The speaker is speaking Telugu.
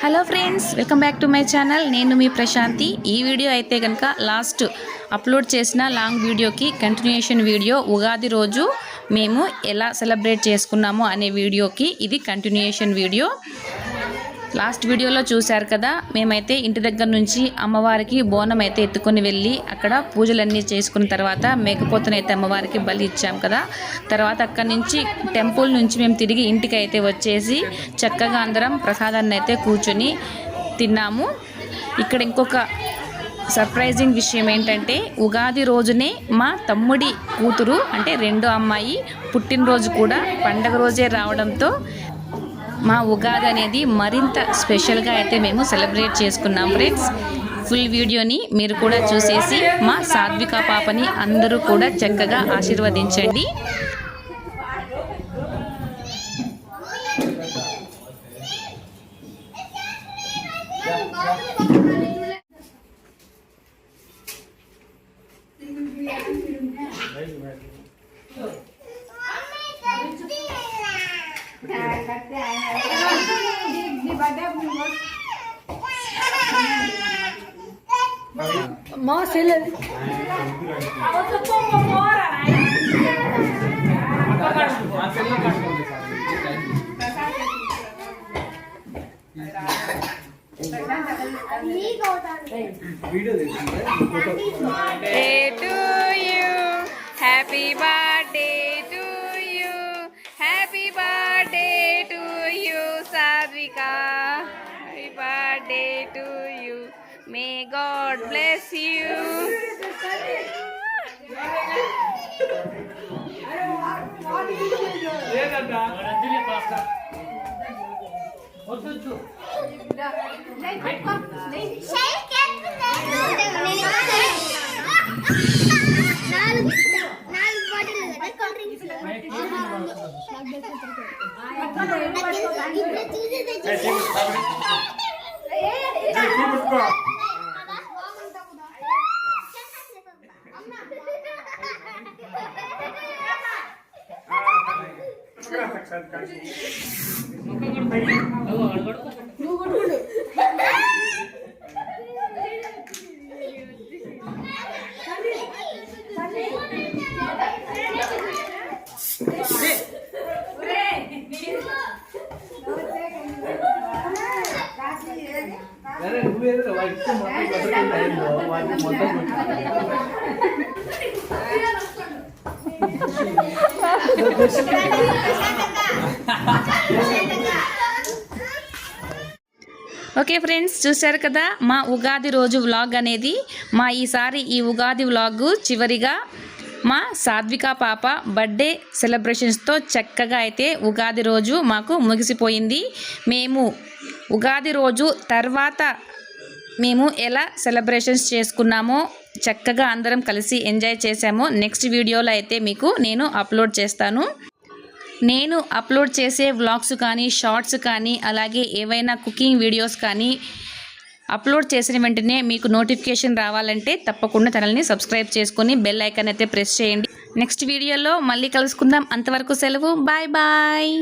Hello friends, welcome back to my channel. నేను మీ ప్రశాంతి. ఈ వీడియో అయితే కనుక లాస్ట్ అప్లోడ్ చేసిన లాంగ్ వీడియోకి కంటిన్యూషన్ వీడియో. ఉగాది రోజు మేము ఎలా సెలబ్రేట్ చేసుకున్నామో అనే వీడియోకి ఇది కంటిన్యూషన్ వీడియో. లాస్ట్ వీడియోలో చూశారు కదా, మేమైతే ఇంటి దగ్గర నుంచి అమ్మవారికి బోనం అయితే ఎత్తుకొని వెళ్ళి అక్కడ పూజలన్నీ చేసుకున్న తర్వాత మేకపోతనైతే అమ్మవారికి బలి ఇచ్చాం కదా. తర్వాత అక్కడి నుంచి టెంపుల్ నుంచి మేము తిరిగి ఇంటికి అయితే వచ్చేసి చక్కగా అందరం ప్రసాదాన్ని అయితే కూర్చొని తిన్నాము. ఇక్కడ ఇంకొక సర్ప్రైజింగ్ విషయం ఏంటంటే, ఉగాది రోజునే మా తమ్ముడి కూతురు అంటే రెండో అమ్మాయి పుట్టినరోజు కూడా పండగ రోజే రావడంతో మా ఉగాది అనేది మరింత స్పెషల్గా అయితే మేము సెలబ్రేట్ చేసుకున్నాం ఫ్రెండ్స్. ఫుల్ వీడియోని మీరు కూడా చూసేసి మా సాత్విక పాపని అందరూ కూడా చక్కగా ఆశీర్వదించండి. Happy birthday to you. Happy birthday to you, Sadvika. Happy birthday to you. May God bless you. Okay friends, చూశారు కదా మా ఉగాది రోజు వ్లాగ్ అనేది. మా ఈసారి ఈ ఉగాది వ్లాగ్ చివరిగా మా సాత్విక పాప బర్త్డే సెలబ్రేషన్స్తో చక్కగా అయితే ఉగాది రోజు మాకు ముగిసిపోయింది. మేము ఉగాది రోజు తర్వాత మేము ఎలా సెలబ్రేషన్స్ చేసుకున్నామో చక్కగా అందరం కలిసి ఎంజాయ్ చేసామో నెక్స్ట్ వీడియోలో అయితే మీకు నేను అప్లోడ్ చేస్తాను. నేను అప్లోడ్ చేసే వ్లాగ్స్ కానీ షార్ట్స్ కానీ అలాగే ఏవైనా కుకింగ్ వీడియోస్ కానీ అప్లోడ్ చేసిన వెంటనే మీకు నోటిఫికేషన్ రావాలంటే తప్పకుండా ఛానల్ని సబ్స్క్రైబ్ చేసుకొని బెల్ ఐకాన్ అయితే ప్రెస్ చేయండి. నెక్స్ట్ వీడియోలో మళ్ళీ కలుసుకుందాం. అంతవరకు సెలవు. Bye bye.